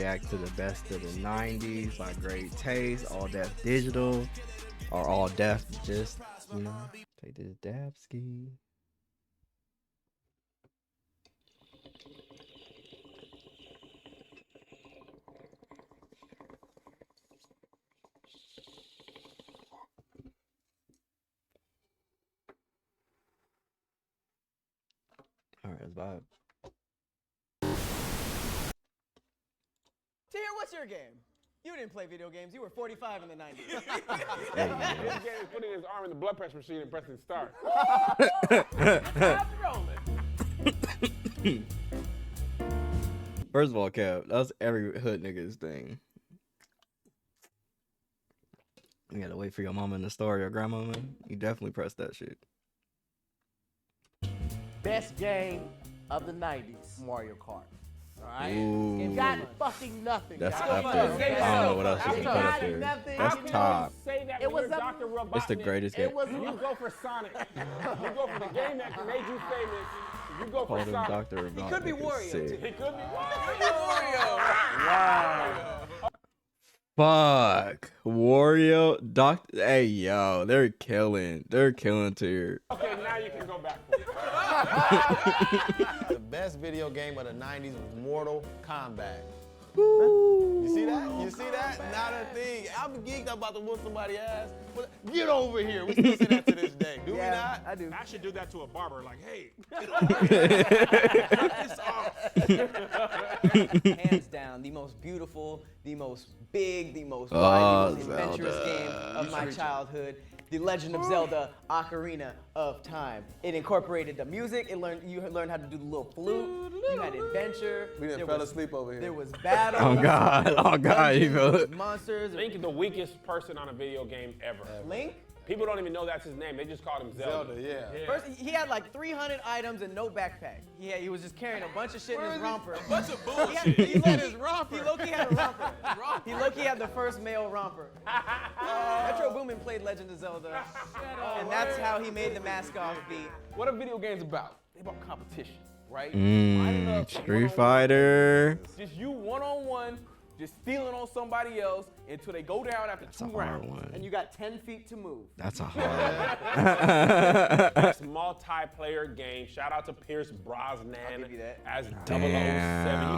react to the best of the 90s, like Great Taste, All Deaf Digital, or All Deaf, just, you know, take this dab ski. All right, let's vibe. Tia, what's your game? You didn't play video games. You were 45 in the 90s. This game is putting his arm in the blood pressure machine and pressing start. First of all, Kev, that's every hood nigga's thing. You gotta wait for your mama in the store, your grandmama. You definitely press that shit. Best game of the 90s, Mario Kart. Alright? Ooh. Game got fucking nothing. That's guys. up there. I don't know what else you can put up Got there. nothing. That's top. Say that It when was you're a- Dr. Robotnik. It's the greatest game. It was You go for Sonic. You go for the game that made you famous. You go for Call him Sonic. Dr. Robotnik. could be is Wario, sick. too. He could be Fuck. Wario, hey yo, they're killing tier. Okay, now you can go back for it. The best video game of the 90s was Mortal Kombat. Woo. You see that? You see that? Not a thing. I'm geeked. I'm about to whoop somebody's ass. Get over here. We still say that to this day. Do we not? I do. I should do that to a barber, like, hey, Hands down, the most beautiful, the most big, the most wide, the most adventurous Zelda. game of my childhood. The Legend of Zelda: Ocarina of Time. It incorporated the music. You learned how to do the little flute. You had adventure. We done There fell was- asleep over here. There was battle. Oh God, you dungeons, feel it? monsters. Link is the weakest person on a video game ever. Link. People don't even know that's his name. They just called him Zelda. Zelda, yeah. First, he had like 300 items and no backpack. He was just carrying a bunch of shit in his romper. a bunch of He bullshit. had, he low-key had a romper. He low-key had the first male romper. Metro Boomin played Legend of Zelda, and that's how he made the mask-off beat. What are video games about? They about competition, right? Lining up Street one-on-one. Fighter. Just you one-on-one, just stealing on somebody else until they go down after That's a two hard rounds. one. And you got 10 feet to move. That's a hard Best multiplayer game. Shout out to Pierce Brosnan give you that. as 007. Damn,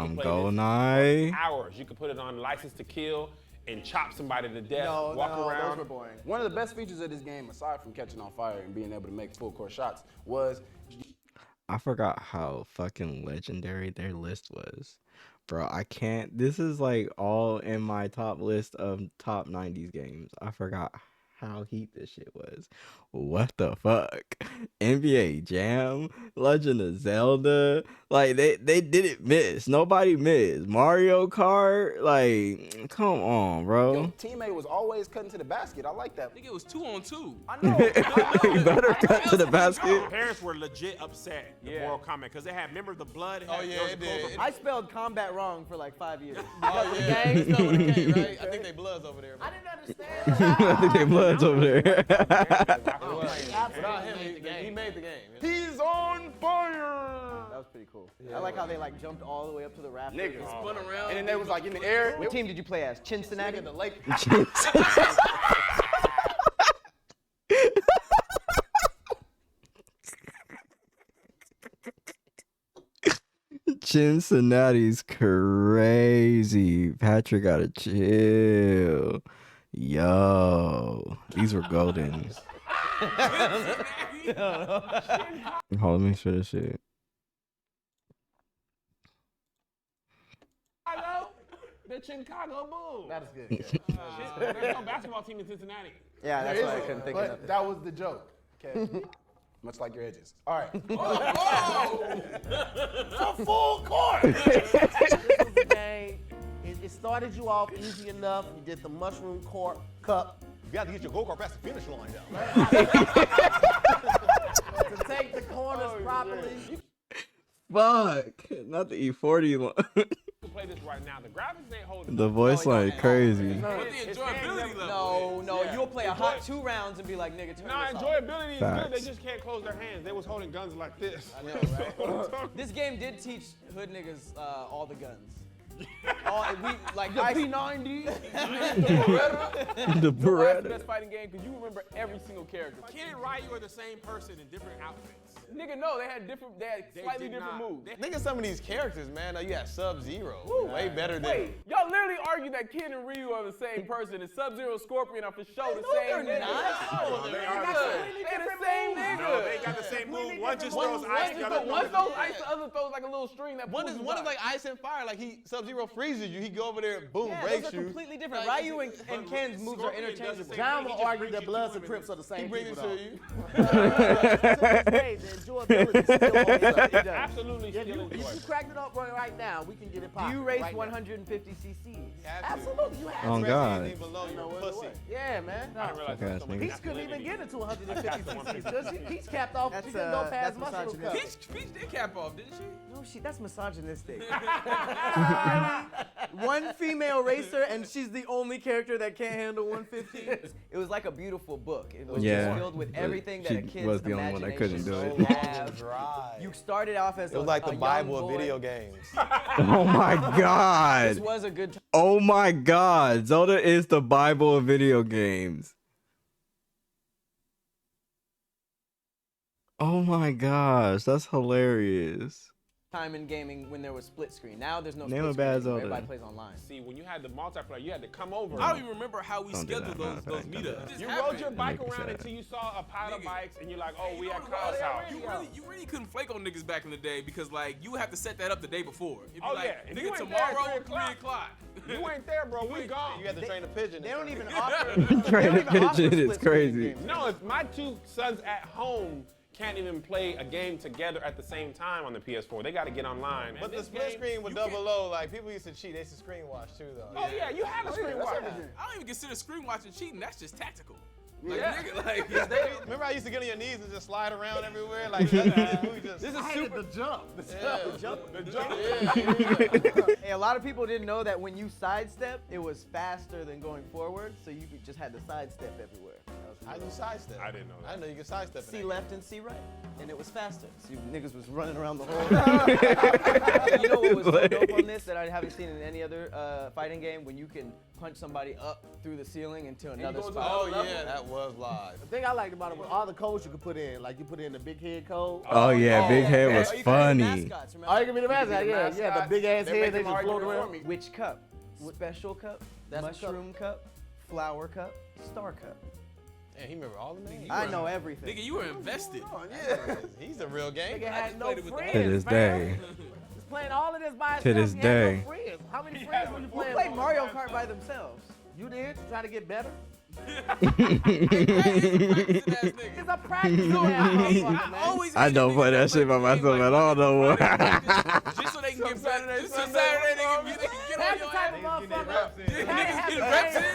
You can play go this night. for hours. You can put it on License to Kill and chop somebody to death. No, walk those around. were boring. One of the best features of this game, aside from catching on fire and being able to make full court shots, was I forgot how fucking legendary their list was. Bro, I can't. This is like all in my top list of top 90s games. I forgot how heat this shit was. What the fuck? NBA Jam, Legend of Zelda. Like they didn't miss. Nobody missed. Mario Kart. Like, come on, bro. your teammate was always cutting to the basket. I like that. I think it was 2-on-2. I know. You better cut to the basket. Parents were legit upset, the Mortal Kombat, because they had, remember the blood? Oh, yeah, it did. I spelled combat wrong for like 5 years. Oh, yeah. You spell with a K, right? I think they bloods over there. I Man. didn't understand. I think they bloods over there. Without him, he made the game. He's on fire. That was pretty cool. I like how they like jumped all the way up to the rafters. Niggas. Spun around. And then they was like in the air. What team did you play as? Cincinnati? The lake. Cincinnati's crazy. Patrick gotta chill. Yo, these were golden. Hold on, let me show this shit. Chicago, the Chicago Bulls. That is good. There's no basketball team in Cincinnati. Yeah, that's why I couldn't think of But nothing. that was the joke. Okay. Much like your edges. All right. A full court. This was the game. It started you off easy enough. You did the mushroom court cup. You have to get your go-kart past the finish line To take the corners properly. Fuck, not the E40 one. You can play this right now. The graphics ain't holding. The voice line crazy. But the enjoyability level. No, you'll play a hot 2 rounds and be like, nigga, turn Nah, this off. enjoyability is Facts. good. They just can't close their hands. They was holding guns like this. This game did teach hood niggas all the guns. like The I P90. The Why it's the Beretta. best fighting game? Because you remember every single character. Ken and Ryu are the same person in different outfits. Nigga, no, they had slightly did different not. moves. Think of some of these characters, man. You got Sub-Zero. Way better than. Wait, y'all literally argue that Ken and Ryu are the same person, and Sub-Zero, Scorpion are for sure the same nigga. No, they are the same. They the same nigga. No, they got the same move. One just throws ice, the other One throws throws ice, the other throws like a little string that One pulls is you one is by. like ice and fire. Like Sub-Zero freezes you. He go over there, boom, Yeah, breaks those are you. completely different. Like, Ryu and Ken's moves are Scorpion does the interchangeable. same John thing. will He just argue brings that you Bloods to and him Crips are the He same brings it people, to though. you. To this day, the enjoyability still holds up. Absolutely If still you enjoy. cracked it up right now, we can get it Do popping. you race right now. 150 cc's? Absolutely, you have Oh to. God. Anything below you, No other pussy. way. Yeah, man. I didn't realize Okay, there was so much nigga. Peach couldn't even get it to 150 cc's because he's capped off. That's, She couldn't go past that's mushroom misogynistic. cup. Peach did cap off, didn't she? No, that's misogynistic. One female racer, and she's the only character that can't handle 150. It was like a beautiful book. It was Yeah, just filled with but everything that she a kid's was the only one that couldn't do imagination it. could have. Dry. You started off as It was like the young Bible of boy. video games. Oh my This God. was a good time. Oh my God. Zelda is the Bible of video games. Oh my gosh, that's hilarious. Time in gaming when there was split screen. Now there's no Name split a bad screen. Zelda. Everybody plays online. See, when you had the multiplayer, you had to come over. I don't even remember how we Don't do scheduled that, those matter of fact, don't do meetups. that. You rode your bike Make me around sad. until you saw a pile of Nigga. bikes, and you're like, oh, You we know at what, Kyle's house. You really couldn't flake on niggas back in the day because like you would have to set that up the day before. It'd be Oh, like, yeah. If you nigga, ain't there at tomorrow 3 3 o'clock. You ain't there, bro. We gone. You had to train a pigeon. They don't even to offer. they Train don't a even offer pigeon is split screen crazy. games. No, it's my two sons at home can't even play a game together at the same time on the PS4. They got to get online. But And the this split game, screen with you can't- double O, like people used to cheat. They used to screen watch too, though. Oh yeah, you have a screen watch. I don't even consider screen watching cheating. That's just tactical. Like, Yeah. nigga, like, Remember I used to get on your knees and just slide around everywhere? Like, this is super the jump. The jump. Hey, a lot of people didn't know that when you sidestep, it was faster than going forward, so you just had to sidestep everywhere. How do you sidestep? I didn't know that. I didn't know you could sidestep. C left and C right, and it was faster. So you niggas was running around the whole. You know what was so dope on this that I haven't seen in any other fighting game? When you can punch somebody up through the ceiling into another goes spot. Oh yeah, that was live. The thing I liked about it was all the codes you could put in. Like you put in the big head code. Oh yeah, Big Head was Oh, you could be funny. mascots, remember? Oh, you can be the mascot. Yeah, the big ass They make head. They them just argue float for around. me. Which cup? Special cup, That's a mushroom cup, flower cup, star cup. Yeah, he remember all the names. I know everything. nigga, you were invested. Yeah, he's a real game. Nigga had no played it with the- friends. To this man. day. He's playing all of this by himself. To this He had day. no friends. How many friends were you Who playing? played with? Mario Kart by themselves? You did to try to get better. Nigga. It's a practice. motherfucker, man. Always I hated don't niggas play that that shit by play the game myself like at all no more. just so they can get better. Just so Saturday they can get That's on the your type ass. of motherfucker. Niggas Had to have get the reps game. in.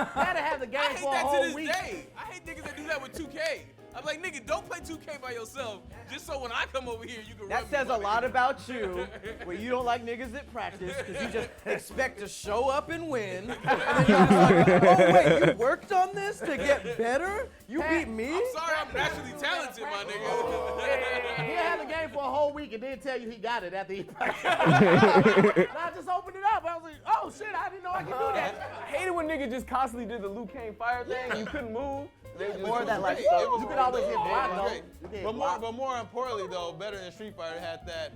Had to have the I game hate for a that to whole this week. day. I hate niggas that do that with 2K. I'm like, nigga, don't play 2K by yourself. Just so when I come over here, you can That rub me, says my a lot nigga. about you, where you don't like niggas that practice, because you just expect to show up and win. And then you're like, oh wait, you worked on this to get better? You beat me? I'm sorry, I'm naturally talented, my nigga. He'll have the game for a whole week and then tell you he got it after he practiced. And I just opened it up. I was like, oh shit, I didn't know I could do that. I hated when niggas just constantly did the Liu Kang fire thing and you couldn't move. They just More of that like It stuff. was You could always hit great. block, It was though. great. You can hit But more importantly though, better than Street Fighter had that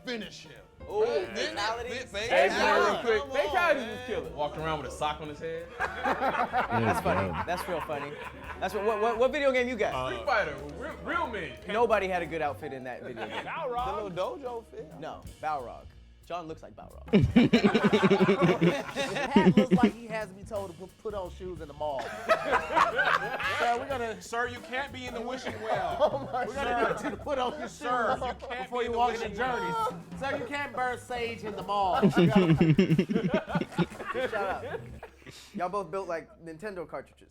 finish him. Ooh, Didn't fatalities. it? Fake Hey, Fatalities. real quick, Come fake on, Fatalities man. was killer. Walked around with a sock on his head. That's funny. That's real funny. That's what video game you got? Street Fighter, real men. Nobody had a good outfit in that video game. The little dojo fit. No, Balrog. John looks like Balrog. His hat looks like he has to be told to put on shoes in the mall. So we're gonna Sir, you can't be in the wishing well. we're gonna need you to put on your shoes can't before be you the walk in the wishing journeys. So you can't burn sage in the mall. Shout out. Y'all both built like Nintendo cartridges.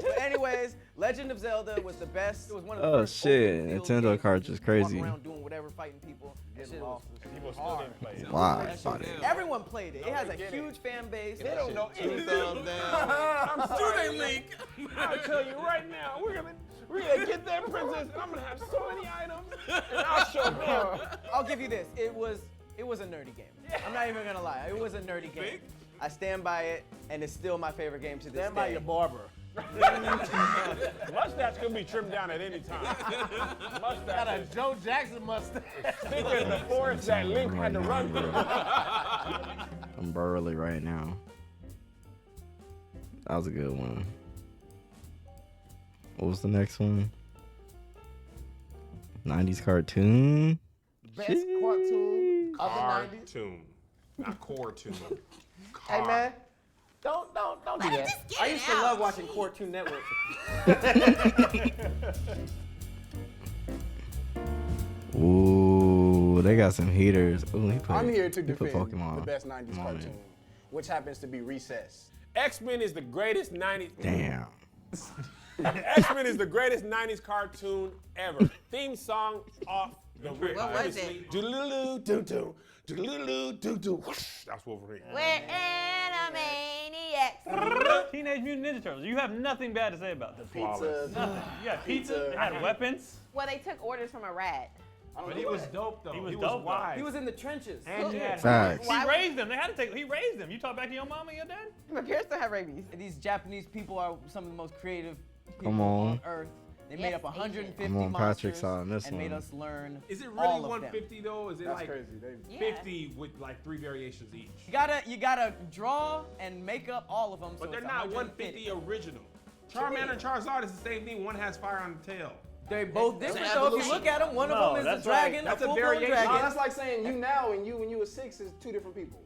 But anyways, Legend of Zelda was the best. It was one of the Oh, first shit. open field Nintendo games. cartridge You just crazy. Walk around doing whatever, fighting people. That shit was People still didn't play it. Wow, that shit funny. was- Everyone played it. It has a huge fan base. They don't know Two anything. thumbs down. Do they link? I'll tell you right now, we're gonna get that princess. I'm gonna have so many items, and I'll show them. I'll give you this. It was It was a nerdy game. I'm not even gonna lie. It was a nerdy game. think? I stand by it, and it's still my favorite game to this Stand day. by your barber. Mustache could be trimmed down at any time. Got a Mustache Joe Jackson mustache. is thicker than the forest that Link had to run through. I'm burly right now. That was a good one. What was the next one? 90s cartoon. Best cartoon of the 90s. Cartoon, not cartoon. Hey man, don't do that. I used to love watching Cartoon Network. Ooh, they got some heaters. Ooh, he put, I'm here to he put defend Pokemon the best 90s on it. cartoon, which happens to be Recess. X-Men is the greatest 90s. Damn. X-Men is the greatest 90s cartoon ever. Theme song off the rip. What was it? Doodle-doo, doo-doo, doodle-doo, doo-doo. That's Wolverine. We're Animaniacs. Teenage Mutant Ninja Turtles. You have nothing bad to say about this. Pizza. Nothing. You got pizza. They had weapons. Well, they took orders from a rat. But he was dope though. He was dope, though. wise. He was in the trenches. And he had Facts. He raised them. They had to take. He raised them. You talk back to your mama, your dad. My parents don't have rabies. These Japanese people are some of the most creative people Come on. Earth. They made Yes, up 150 I'm on monsters Patrick's side on this and made one. us learn Is it really all of them. 150 though? Is it That's like crazy. They, Yeah. 50 with like 3 variations each? You gotta draw and make up all of them. But so they're it's not 150. 150 original. Charmander and Charizard is the same thing. One has fire on the tail. They're both different an though. If you evolution. look at them, one No, of them is a that's right. dragon, That's a a full-blown variation. dragon. no, that's like saying you now and you when you were 6 is two different people.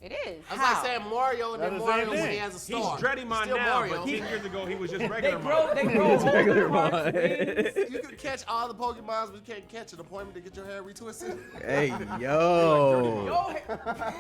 It is. That's like saying Mario and then That's the Mario same when thing. he has a He's star. Dreadymon Still now, Mario. but 10 years ago he was just They regular grow Mon. whole regular parts, Mon. wings. You can catch all the Pokemons, but you can't catch an appointment to get your hair retwisted. Hey, yo. Yo,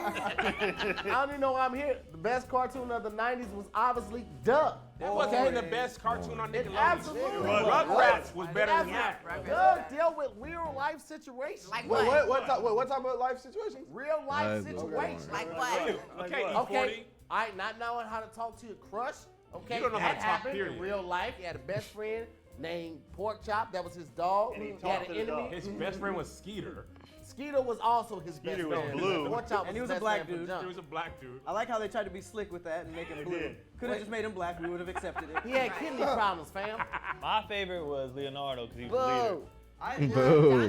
I don't even know why I'm here. The best cartoon of the 90s was obviously Doug. That wasn't the best cartoon on It Nickelodeon. absolutely was. Rugrats was better than that. Doug dealt with real life situations. Like Wait, what? what type of life situations? Real life Okay. situations. Like what? Okay, E40. Okay, all right, not knowing how to talk to your crush. Okay, You don't know how that to talk, happened period. in real life. He had a best friend named Pork Chop. That was his dog. And he had talked an to the enemy. dog. His best friend was Skeeter. Skeeter was also his best Skeeter was friend. blue. Pork Chop And he was his a best black friend from dude. jump. He was a black dude. I like how they tried to be slick with that and make him blue. did. Could have just made him black. We would have accepted it. He had kidney problems, fam. My favorite was Leonardo because he was the leader. Boo. Boo.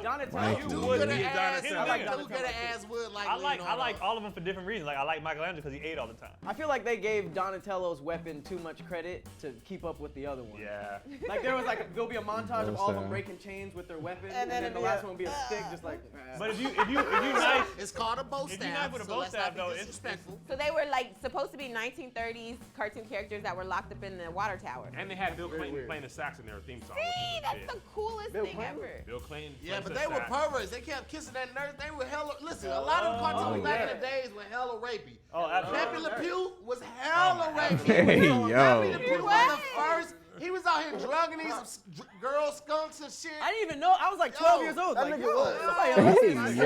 Donatello. You Dude would could have be asked. Donatello. I like Dude could have asked Wood like I like Leonardo. all of them for different reasons. Like I like Michelangelo because he ate all the time. I feel like they gave Donatello's weapon too much credit to keep up with the other one. Yeah. Like there was like there'll be a montage of all of them Understand. breaking chains with their weapon, And then and then it'll the be last a- one will be a stick, just like. But if you nice, It's called a bow If you staff. knife with a so bow let's staff, not be though, it's- disrespectful. So they were like supposed to be 1930s cartoon characters that were locked up in the water tower. And they had Bill Clinton playing the sax in their theme song. See, which was that's shit. the coolest Bill thing Clinton? ever. Bill Clinton. Yeah, plays but the they were sax. perverts. They kept kissing that nurse. They were hella. Listen, a lot of cartoons back in the days were hella rapey. oh, Pepe absolutely. Le Pew was hella rapey. Hey, Pepe Le yo. Pew was the first. He was out here drugging these girls, skunks, and shit. I didn't even know. I was like 12 Yo, years old. that Like, nigga yo, was. somebody else Hey, is-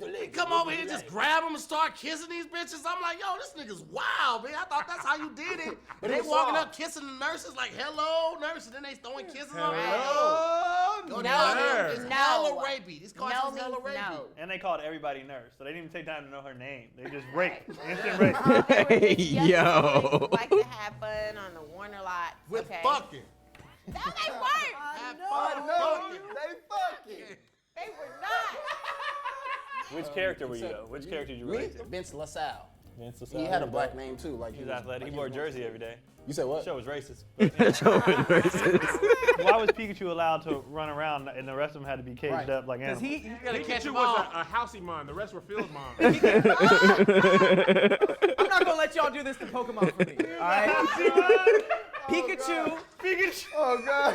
yo. They come over here and just grab them and start kissing these bitches. I'm like, yo, this nigga's wild, man. I thought that's how you did it. And they it was walking soft. up kissing the nurses like, hello, nurse. And then they throwing kisses on them. Oh, Yo, No, it's no. hella rapey. These No cartoons means hella rapey. no. And they called everybody nurse, so they didn't even take time to know her name. They just raped. Instant rape. Hey, Young yo. boys like to have fun on the Warner lot. With okay? fucking. No, they weren't. Have I fun know. fucking. They fucking. They were not. Which character were you though? Which character did you Me? relate to? Vince LaSalle. Vince He had a black name too. Like He's athletic. He wore a jersey every day. You said The what? show was racist. Show it racist. Why was Pikachu allowed to run around and the rest of them had to be caged Right. up like Because animals? he gotta catch Pikachu them was all. a housey mon. The rest were field mon. I'm not gonna let y'all do this to Pokemon for me. All right. Pikachu. Pikachu. Oh god.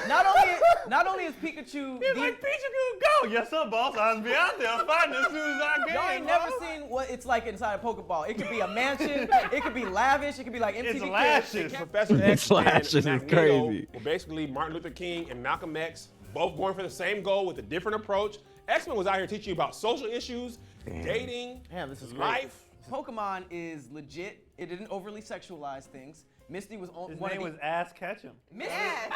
Not only is Pikachu He's the, like, Pikachu, go! Yes, sir, boss. I'll be out there fighting as soon as I can. y'all ain't never seen what it's like inside a Pokeball. It could be a mansion. It could be lavish. It could be like MTV It's Cribs. lashes. Professor It's X lashes, and it's Magneto crazy. were basically Martin Luther King and Malcolm X, both going for the same goal with a different approach. X-Men was out here teaching you about social issues, dating, Damn, this is great. life. Pokemon is legit. It didn't overly sexualize things. Misty was on His one name of was Ass Ketchum. Misty. Yes.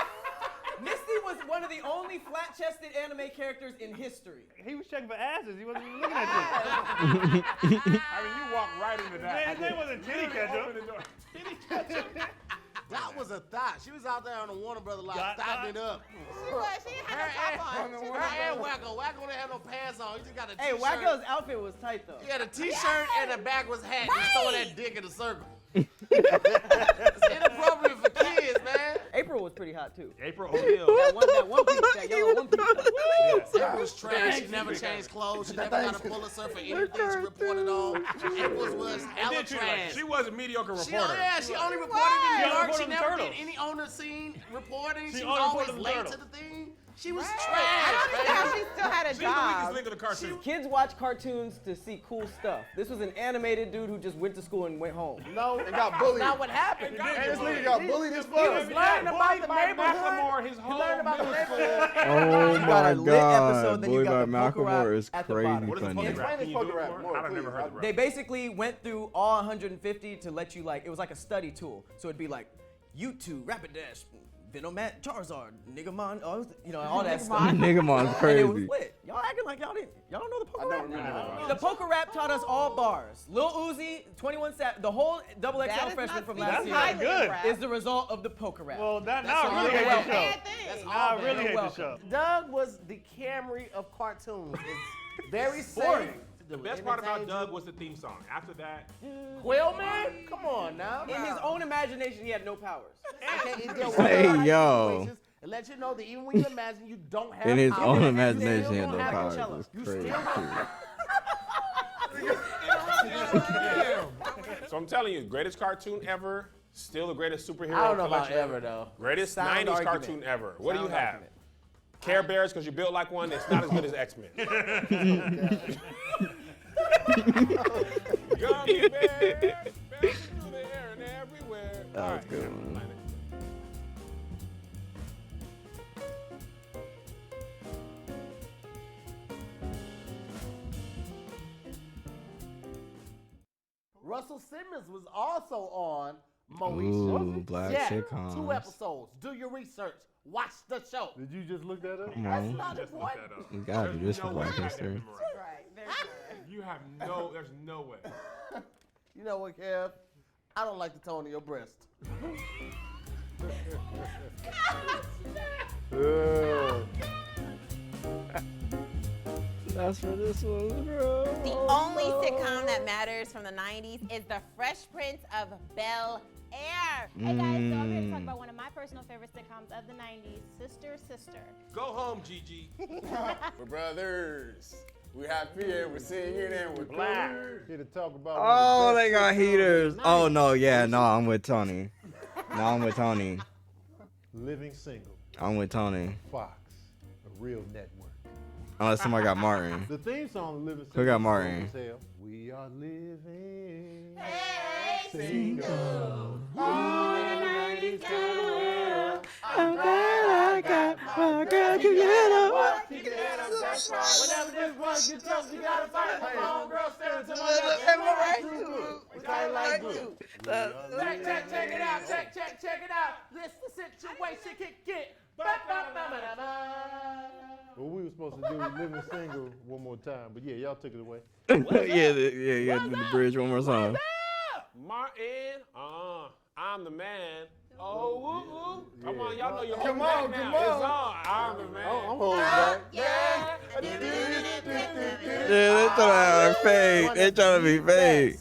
Misty was one of the only flat-chested anime characters in history. He was checking for asses. He wasn't even looking at I mean, you walked right into you. that. His name wasn't Titty Ketchup. Titty ketchup. That was a thought. She was out there on the Warner Brothers lot, Dot, thotting it up. She was. She didn't have no top on. She was Her and Wacko. Wacko didn't have no pants on. He just got a Hey, t-shirt. Wacko's outfit was tight though. He had a t-shirt and a backwards hat. He was throwing that dick in a circle. It's inappropriate for kids, man. April was pretty hot too. April O'Neil. That one piece, that yellow one piece. April was trash. She never changed clothes. She never got a Pulitzer for anything she reported on. April was hella trash. She was a mediocre reporter. She only reported in New York. She never did any on the scene reporting. She was always late to the thing. She was trash. I don't understand how she still had a She's the weakest job. link of the cartoon. Kids watch cartoons to see cool stuff. This was an animated dude who just went to school and went home. No, And got bullied. not what happened. And this nigga got bullied as He fuck. was learning about the by neighborhood. Macklemore his He whole learned about the middle school. neighborhood. Oh You got my a lit episode, god, then you Bullied got by the poker rap Macklemore is at the crazy bottom. What is a funny. poker Explain rap? this Can you poker do it rap more? more, I've never please. heard the rap. They basically went through all 150 to let you it was like a study tool. So it'd be like, YouTube, Rapid Dash, Venomat, Charizard, Niggamon, all that stuff. Niggamon's And it was crazy. lit. Y'all acting like y'all don't know the poker rap? remember that. The poker rap taught us all bars. Lil Uzi, 21 Savage, the whole double That XL is freshman not from speaking last year highly highly of good. rap. is the result of the poker rap. Well, now all I really bad. hate the Bad show. thing. Now I really You're hate the welcome. show. Doug was the Camry of cartoons. It's very Boring. safe. The best part about Doug was the theme song. After that, Quillman? Come on now. In his own imagination, he had no powers. Hey, yo. And let you know that even when you imagine you don't have In his powers, own you imagination, still he had don't no have powers. Coachella. It's You crazy. still so I'm telling you, greatest cartoon ever, still the greatest superhero I don't know about collection ever though. Greatest Sound 90s argument. cartoon ever. What do you Sound have? argument. Care Bears because you built like one. It's not as good as X-Men. Gummy bears, bouncing through the air and everywhere. That All was right, good here, one. Planet. Russell Simmons was also on Moesha. Ooh, black yeah, sitcoms. 2 episodes. Do your research. Watch the show. Did you just look that up? Come That's on. not Just look important. that up. You gotta do this for way Black you got that History. memorized. Right. Very good. You have there's no way. You know what, Kev? I don't like the tone of your breast. That's for this one, bro. The only sitcom that matters from the 90s is The Fresh Prince of Bel Air. Hey guys, so I'm here to talk about one of my personal favorite sitcoms of the 90s, Sister, Sister. Go home, Gigi. We're brothers. We happy and we're singing and we're Black. Here to talk about. Oh, they got heaters. Oh, no, yeah, no, I'm with Tony. No, I'm with Tony. Living Single, I'm with Tony. Fox, a real network. Unless somebody got Martin. The theme song, Living Single. Who got is Martin? cool as hell. We are living Single. I'm glad I got my girl together. Whenever this one gets tough, you gotta fight. My homegirl staring to my left. We tight like glue. Check it out. Check it out. This the situation can get. Well, we were supposed to do Living Single one more time, but yeah, y'all took it away. Yeah, do the bridge one more time. Martin, I'm the man. Oh, woo, woo. Come on, y'all know you're Come holding on, back come now. on. It's on. I'm the man. I'm holding back. Yeah, they trying to be fake. They trying to be fake.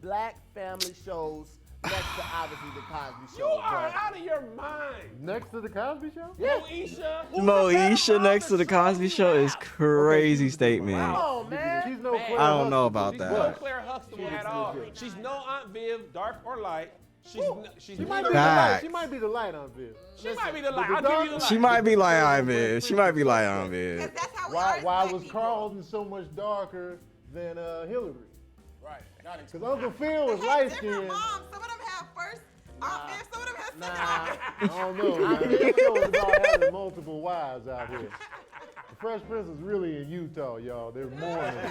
Black family shows next to obviously the Cosby You Show. are but- out of your mind. Next to the Cosby Show? Moesha. Moesha next to the Cosby Show is crazy statement. Come on, man. She's no Man. Claire I don't know Huxtable. about She's that. no Claire Huxtable at all. She's no Aunt Viv, dark or light. She's She might be the light. Facts. She might be the light on Viv. She might be the light. the I'll give you the dark- light. She might be like Ivan. She might be like Ivan. That's how we Why are as black was people. Carlton so much darker than Hillary? Right. Not Because Uncle Phil was They light have different skinned. moms. Some of them have first and some of them have second. I don't know, man. This show is about having multiple wives out here. Fresh Prince is really in Utah, y'all. They're Mormons.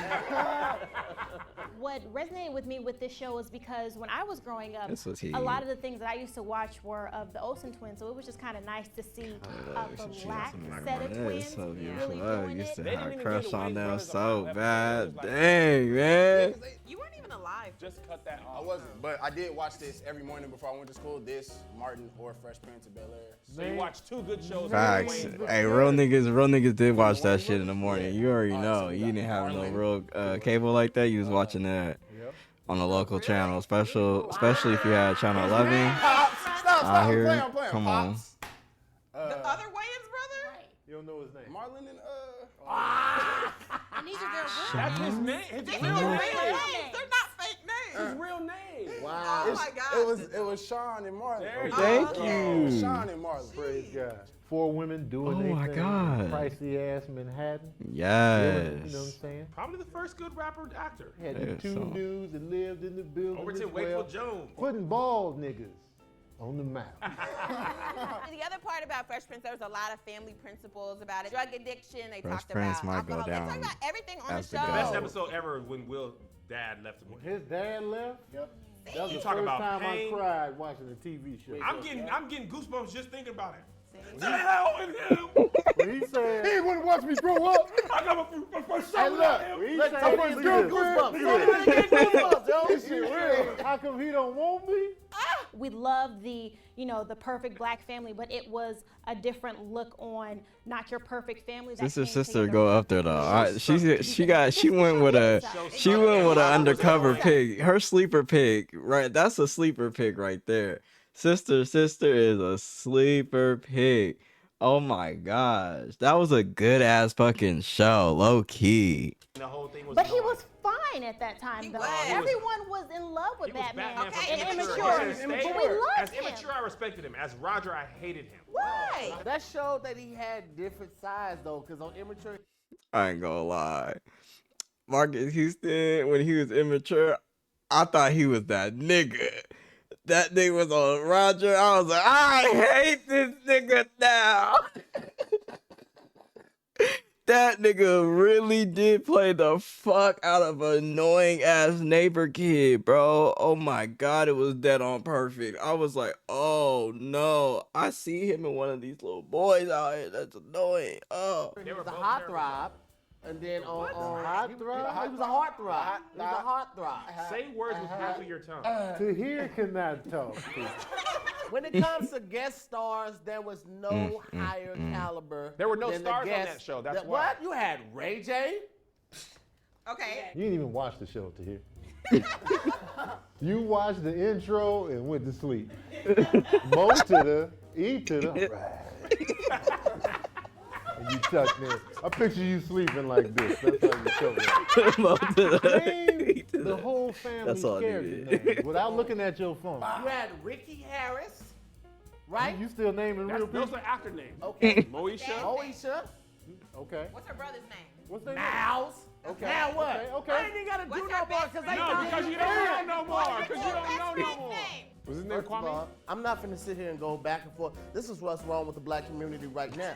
What resonated with me with this show is because when I was growing up, This was he. a lot of the things that I used to watch were of the Olsen twins, so it was just kind of nice to see a black set of twins so beautiful. really I doing used it. to They have didn't a even crush do the on Wayans them brothers so on that bad. episode. Dang, man. You weren't even alive. Just cut that off. I wasn't, but I did watch this every morning before I went to school. This, Martin, or Fresh Prince of Bel-Air. So you watched two good shows. Facts. Hey, real niggas did watch that shit in the morning. You already know. You didn't have no real cable like that. You was watching that on the local channel, especially if you had channel 11. Stop, Out I'm here, playing. come on. Pops. The other Wayans brother? You don't know his name. Marlon and And these are their real That's his name. His These real are their name. real names. They're not fake names. His real name. Wow. Oh my God. It was Sean and Marlon. There you Thank go. you. Sean and Marlon. Praise God. 4 women doing Oh their my thing. God. Pricey ass Manhattan. Yes. You know what I'm saying? Probably the first good rapper actor. Had Yeah, the 2 so- dudes that lived in the building. Overton as well, Wakefield Jones. putting bald niggas on the map. The other part about Fresh Prince, there was a lot of family principles about it. Drug addiction, they Fresh talked Prince about might go alcohol. They down talked about everything on as the the show. Best episode ever when Will's dad left him. His dad left? Yep. That was You the talk first about time pain. I cried watching a TV show. I'm getting goosebumps just thinking about it. See? To the hell with him. When he said, He wouldn't watch me grow up. I got my first Hey, show look. without him. when he Look, said, I'm gonna get goosebumps, yo. This shit real. how come he don't want me? We loved the, the perfect black family, but it was a different look on not your perfect family. that came Sister together go up there though. She went with an undercover pick. Her sleeper pick, right? That's a sleeper pick right there. Sister is a sleeper pick. Oh my gosh, that was a good ass fucking show, low key. The whole thing was But he annoying. was fine at that time, though. was. Everyone was in love with He was Batman. from Okay, and immature. immature. He was But we loved As him. immature, I respected him. As Roger, I hated him. Why? That showed that he had different sides though, because on Immature, I ain't gonna lie. Marcus Houston, when he was immature, I thought he was that nigga. That nigga was on Roger. I was like, I hate this nigga now. That nigga really did play the fuck out of an annoying ass neighbor kid, bro. Oh my God, it was dead on perfect. I was like, oh no, I see him in one of these little boys out here. That's annoying. Oh. he was a heartthrob, and then on Heartthrob? he was a heartthrob. He was a heartthrob. Say words with half of your tongue. To hear cannot talk. When it comes to guest stars, there was no higher caliber. There were no than the stars on guests that show, that's why. What? You had Ray J. Okay. You didn't even watch the show to hear. You watched the intro and went to sleep. Mo to the, E to the, right. And you tucked in. I picture you sleeping like this. That's how you show it. Name the whole family's That's all I character needed. names without looking at your phone. You had Ricky Harris, right? You still naming real Those people? are actor names. Okay. Moesha. Moesha, Okay. What's her brother's name? What's their name? Mouse. Okay. Now what? Okay. I ain't even gotta do What's no her more best because friend? No, because you don't know no more. Because you don't Best know no friend's more. name. Was his name First of Kwame? all, I'm not finna sit here and go back and forth. This is what's wrong with the black community right now.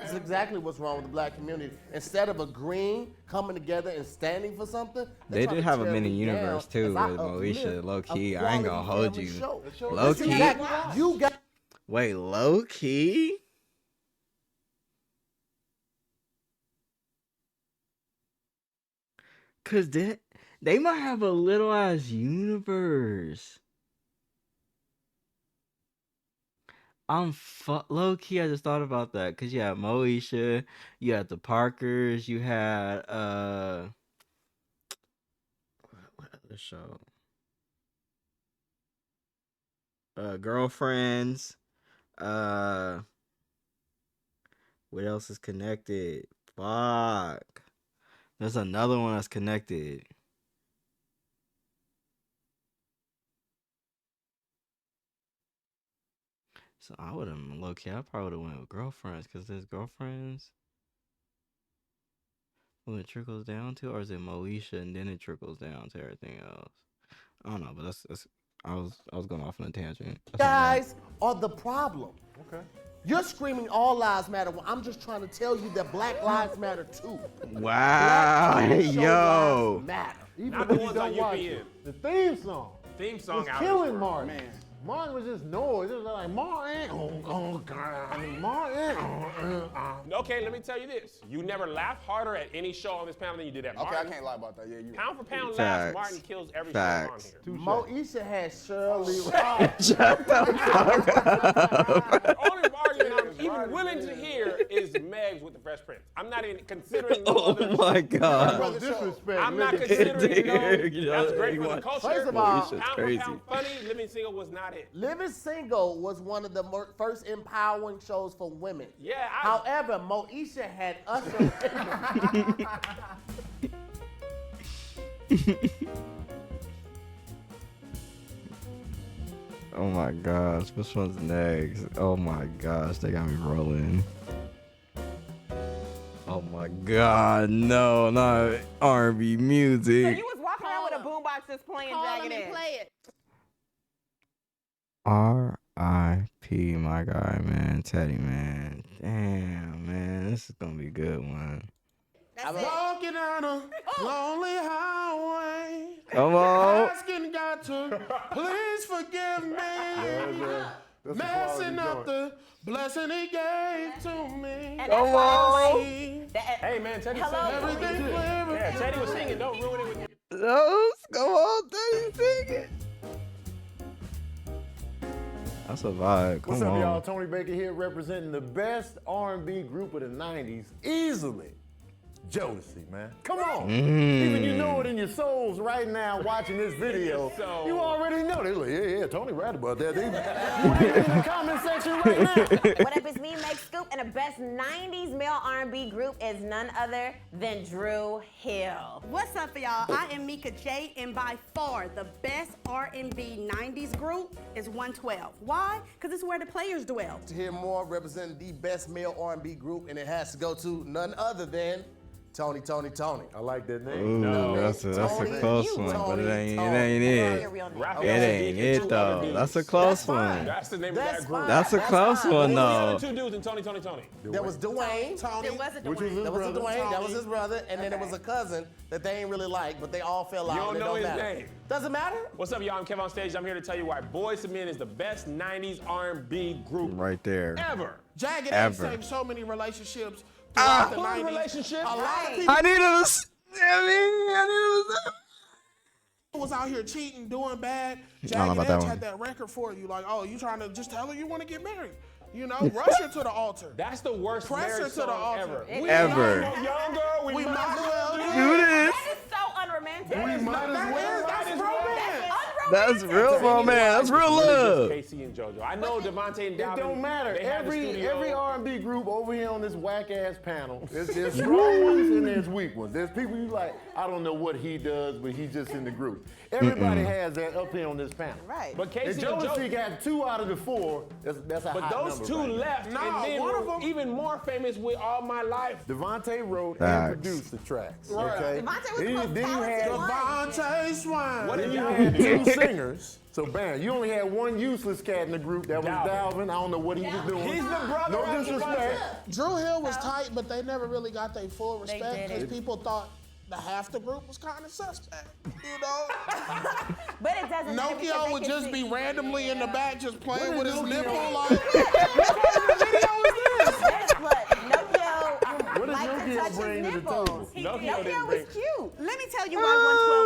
This is exactly what's wrong with the black community. Instead of agreeing, coming together, and standing for something, They trying did to have a tear mini me universe down too as I with uplift Moesha. Low a key, I ain't gonna quality hold family you. show. Low This is key. exactly- you got Wait, low key? Cause they might have a little ass universe. Low key. I just thought about that because you had Moesha, you had the Parkers, you had what other show? Girlfriends. What else is connected? Fuck. There's another one that's connected. So I would have low key. I probably would have went with Girlfriends because there's Girlfriends. Who it trickles down to, or is it Moesha and then it trickles down to everything else? I don't know, but that's I was going off on a tangent. That's my bad. guys are the problem. Okay. You're screaming all lives matter. Well, I'm just trying to tell you that Black Lives Matter too. Wow, Black people show yo. lives matter. Even Not when the you ones on don't watch UPN. it, the theme song. Theme song was out. killing Martin. Martin was just noise. It was like Martin. Martin. Okay, let me tell you this. You never laughed harder at any show on this panel than you did at Okay, Martin. I can't lie about that. Yeah, you. Pound for pound Facts. laughs, Martin kills every Facts. show on here. Moesha had Shirley. Shut the fuck up. The only argument I'm even willing to hear is Meg's with the Fresh Prince. I'm not even considering no Oh other. my god. Disrespect. I'm not Look at- considering You no. know, That's great you for the want- culture. First of all, Moesha's Pound crazy. for pound funny, Living Single was not it. Living Single was one of the first empowering shows for women. Yeah, However, Moesha had Usher. Oh my gosh, which one's next? Oh my gosh, they got me rolling. Oh my god, no, not R&B So music. you was walking around with a boombox just playing Jagged Edge. Play it. R.I.P. my guy, man, Teddy, man. Damn, man, this is gonna be a good one. That's it. Walking down a lonely highway. Come on. Asking God to please forgive me. That's a Messing quality up the blessing he gave to me. And that's why I don't like that. Hey man, Teddy Hello? sang. Everything flavor. Yeah, Teddy was singing. Don't ruin it with you. Those, come on, Teddy, sing it. That's a vibe. Come What's up, on. y'all? Tony Baker here, representing the best R&B group of the '90s, easily. Jodeci, man. Come on. Even you know it in your souls right now watching this video. So- You already know. They're like, yeah, Tony right about that. They put it in the comment section right now. What up, it's me, Meg Scoop, and the best 90s male R&B group is none other than Drew Hill. What's up, y'all? I am Mika J, and by far the best R&B 90s group is 112. Why? Because it's where the players dwell. To hear more, representing the best male R&B group, and it has to go to none other than Tony. I like that name. Ooh, that's a Tony, close you, one, but it Tony, ain't Tony. it. Your real name. Raphael It ain't Sadiq and it two though. other dudes. That's a close fine. one. That's the name That's of that group. fine. That's a close fine. one Who's the other though. two dudes in Tony? There was Dwayne. It wasn't Which was Dwayne. his That was a brother. Dwayne. That was his brother, and then there was a cousin that they ain't really like, but they all fell out. You don't and it know his matter. name. Doesn't matter. What's up, y'all? I'm Kev on stage. I'm here to tell you why Boyz II Men is the best 90s R&B group Right there. ever. Jagged Edge Ever. saved so many relationships throughout the What 90s. relationship? A lot of people I needed a. was out here cheating, doing bad. know Jagged about Edge that one. had that record for you. Like, oh, you trying to just tell her you want to get married. You know, rush her to the altar. That's the worst Press her marriage to the song altar. ever. It We Ever. know young girl, we might as well do Do this. That is so unromantic. We might as well. That's romance. That's real romance. That's real love. Casey and JoJo. I know Devontae and It Dalvin. don't matter. they have the Every studio. R&B group over here on this whack ass panel, there's strong ones and there's weak ones. There's people you like, I don't know what he does, but he's just in the group. Everybody has that up here on this panel. Right. But And Casey and Jodeci JoJo. got 2 out of the 4. That's a But hot those number two right now. left, Nah, and then one of were them- even more famous with All My Life. Devontae wrote Facts. and produced the tracks. Right. Okay. Devontae was Then the you- most then you had talented one. Devontae Swine. What did Then you y'all had do? 2 singers. So bam, you only had 1 useless cat in the group. That was Dalvin. Dalvin. I don't know what he was doing. He's the brother No of disrespect. Drew Hill was tight, but they never really got their full They respect because didn't. people thought the half the group was kind of suspect. You know? But it doesn't matter because Nokia they would can just see- be randomly in the back just playing What with is his Nokia? nipple like, what kind of video is this? Yes, look, Nokia What does liked to Nokia touch bring to his the nipples. table? Nokia was cute. Let me tell you why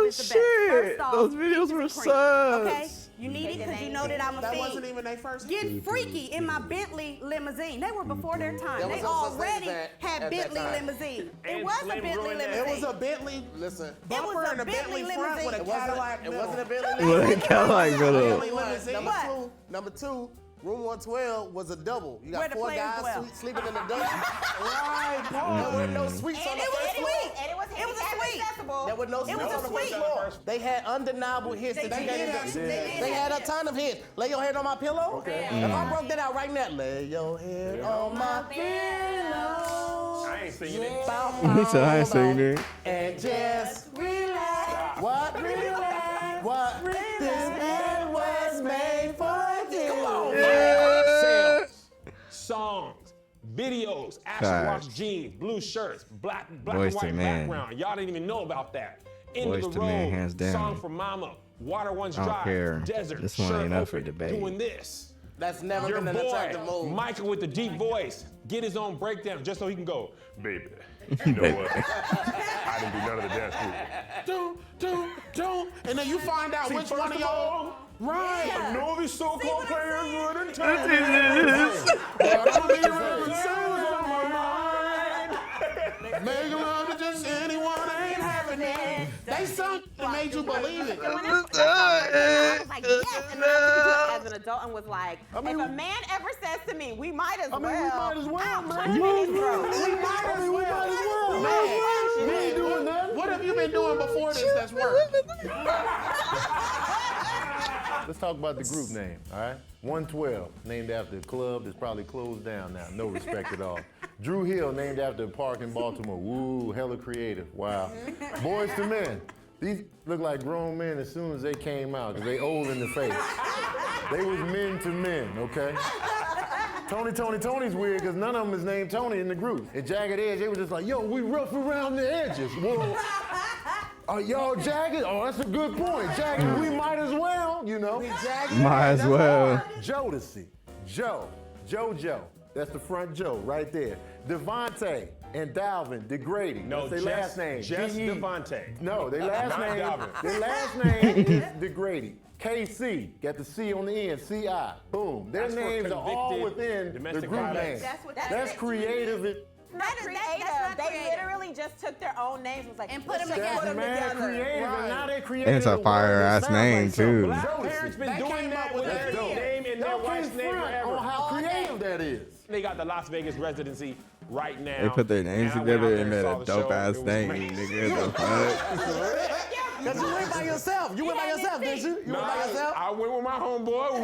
112 is the best. First off, Those videos were it's cream, okay? sus. You need it because you know that I'm a That fiend. wasn't even their first. Get freaky in my Bentley limousine. They were before their time. There They was no such thing as already that had at that Bentley time. limousine. It And was a Slim Bentley ruined that. It was limousine. a Bentley Listen, bumper was a and a Bentley Bentley front with a limousine. Cadillac it middle. wasn't a Bentley What limousine. a Cadillac middle. Bentley limousine. What? Number two, Room 112 was a double. You Where got the 4 players guys dwell. sleeping in the double. Right, There Paul. were no suites on And the it was first floor. sweet. And it was It was a handicap suite. accessible. There were no It suites was a on the first suite. floor. They had undeniable hits. They that did did have- They they had a did. ton of hits. Lay your head on my pillow. Okay. If I broke that out right now, lay your head on my pillow. I ain't singing it. He said I ain't singing it. And just relax. What? Relax. What? This man was made for you. Sales, songs, videos, Facts. acid wash jeans, blue shirts, black and Boyz II white Men. background. Y'all didn't even know about that. End Boyz of the II Men, road, hands down. song for mama, water runs I don't dry, care. desert, This one shirt ain't up for open, debate. doing this. That's never Your been an boy, attractive move. Michael with the deep voice, get his own breakdown just so he can go, baby, you know what? I didn't do none of the dance moves. Don't. And then you find out which one of y'all. Right. I know these so-called players wouldn't take But I'm be rapping songs on my mind. Make love to just anyone ain't happening. They sung that made you believe it. I was like, yes. And then I as an adult and was like, if a man ever says to me, we might as well. we might as well, I'm man. punching his throat. We might as well. Man, we ain't doing nothing. What have you been doing before this that's worked? Let's talk about the group name, all right? 112, named after a club that's probably closed down now. No respect at all. Drew Hill, named after a park in Baltimore. Woo, hella creative. Wow. Boyz II Men. These look like grown men as soon as they came out, because they old in the face. They was men to men, okay? Tony's weird because none of them is named Tony in the group. And Jagged Edge, they were just like, yo, we rough around the edges. Well, are y'all jagged? Oh, that's a good point. Jagged, we might as well, you know. Might as well. Jodeci, JoJo. That's the front Joe right there. Devontae and Dalvin, DeGrady. No, that's their last name. Just D.E. Devontae. No, their last Not name. Dalvin. Their last name is DeGrady. KC, got the C on the end, CI. Boom. Their That's for names are all convicted within the domestic group violence. name. That's That's creative. Not creative. not They creative. literally just took their own names, was like, And put 'em let's just together. put 'em Man, together. creative, and now they created It's a word that fire-ass sounds name, like something. too. Black Jodeci. parents been They doing came that up with with their that. name and their Y'all wife's can't name front forever. on how creative that is. They got the Las Vegas residency right now. They put their names And I went out together there and made saw a the dope show. ass It was thing, amazing. nigga. The fuck? Because you went by yourself. You went by yourself, didn't you? You went by yourself? I went with my homeboy.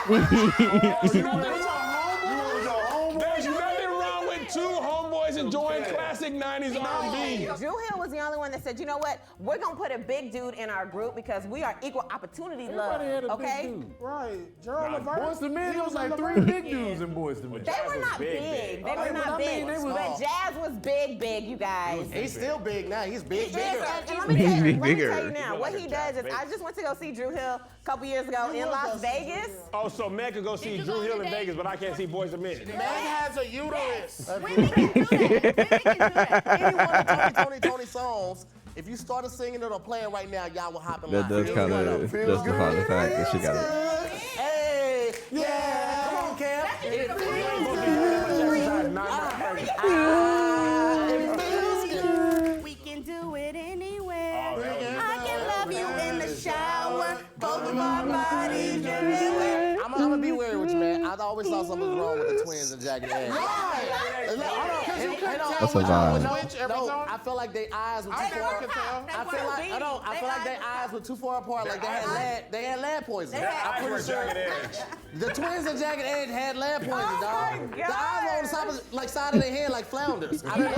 We was, You know There's nothing wrong with two homeboys enjoying classic 90s R&B. Drew Hill was the only one that said, you know what? We're going to put a big dude in our group because we are equal opportunity love. Everybody had a Okay? big dude. Right. Gerald Levert. Boyz II Men, He it was like on 3 Levert. big dudes in Boyz II Men. They were was not big, big. big. They were Okay, not but I mean, big. they was- But Jazz was big, you guys. He's still big now. He's big, Yes, bigger. and let me tell you, let me Bigger. tell you now, what he does is, I just went to go see Drew Hill a couple years ago in Las Vegas. Oh, so Meg could go see Drew Hill in Vegas, but I can't see Boyz II Men. Meg has a uterus. Women can do that. Women can do that. Any one of Tony songs, if you started singing it or playing right now, y'all will hop in line. That does kind of justify the fact that she got it. Hey, yeah, come on, Cam. It feels good. We can do it anywhere. I can love you in the shower. Both of our bodies everywhere. I'm gonna be wary with you, man. I always thought something was wrong with the twins and Jagged Edge. That's a vibe. Which every No, time? I feel like their eyes were too I never far. could tell. I feel like their eyes were too far apart. Like they had lead poisoning. I'm pretty sure the twins and Jagged Edge had lead poisoning, dog. The eyes were on the side of their head like flounders. I mean,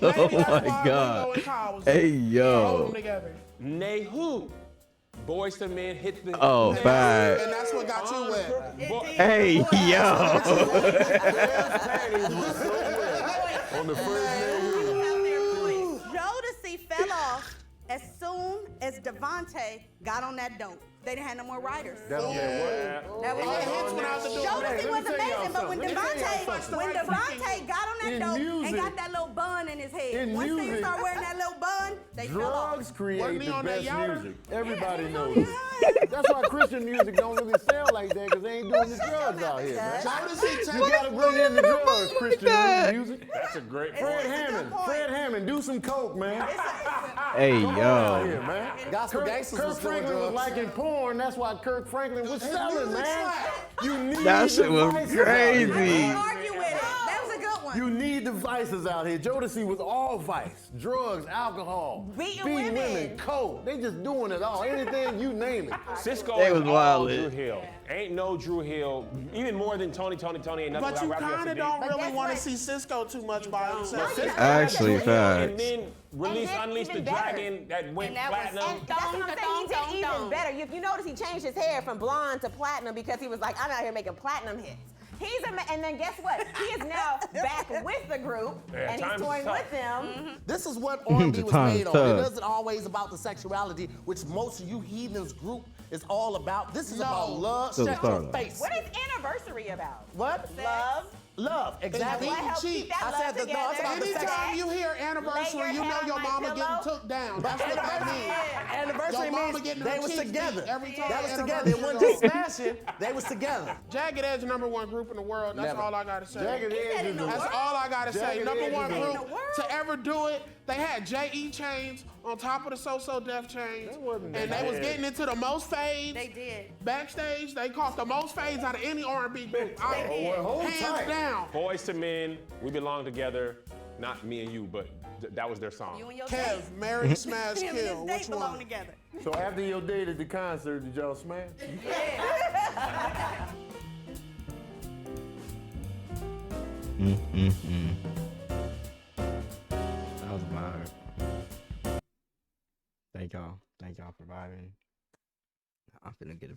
Oh my god. Hey yo. Nay who? Boyz II Men hit the. Oh, bad. And that's what got you wet. Hey yo. On the first name. Jodeci fell off as soon as Devontae got on that dope. They didn't have no more writers. That don't Yeah. That was All the hits went out the door. Jodeci was amazing, but when Let me tell y'all something. Devontae got on that In dope music- and got that little bun in his head, in once they music- start wearing that little bun, they fell off. Drugs create Wasn't he the on that best yard? music. Everybody knows it. That's why Christian music don't really sound like that, because they ain't doing the drugs out here, man. Jodeci You gotta bring in the drugs, Christian music. That's a great Fred Hammond, do some coke, man. Hey Come on out yo. here, man. Gospel gangsters Kirk was doing Franklin was drugs. liking porn. That's why Kirk Franklin was selling, man. You need That shit was devices out here, crazy. man. Argue with it. That was a good one. You need devices out here. Jodeci was all vice. Drugs, alcohol, Beating beating women. coke. They just doing it all. Anything, you name it. Cisco They is was all wildin'. Drew Hill. Ain't no Drew Hill. Even more than Tony ain't nothing But you without rap kind of yesterday. don't But really guess want to what? see Cisco too much by himself. Actually, And facts. then release then Unleash the even better. Dragon that went And that was- platinum. That's what I'm saying. He did even better. If you notice, he changed his hair from blonde to platinum because he was like, I'm out here making platinum hits. And then guess what? He is now back with the group, Yeah, and times he's is touring tough. with them. This is what R&B was Time's made on. tough. It isn't always about the sexuality, which most of you heathens group is all about. This is about love. So Shut start your off. face. What is anniversary about? What? Love. Love, exactly. What helps keep that I love said no, it's about the sex. Anytime you hear Lay your anniversary, you know head your on my mama pillow. getting took down. That's what that means. Anniversary Your mama means getting they her was cheeks together. beat every time That was together. anniversary It wasn't just goes. smashing. They was together. Jagged Edge #1 group in the world. That's Never. all I gotta say. Jagged Edge is That's all I gotta say. Jagged Edge #1 is group to ever do it. They had J.E. chains on top of the So-So Def chains. That wasn't And they was bad. getting into the most fades. They did. Backstage, they caught the most fades out of any R&B group. Hands down. Boys to Men, We Belong Together. Not me and you, but that was their song. You and your Kev, date. Marry, Smash, Him and Kill. his date Which belong one? together. So after your date at the concert, did y'all smash? That was a vibe. Thank y'all for vibing. I'm finna get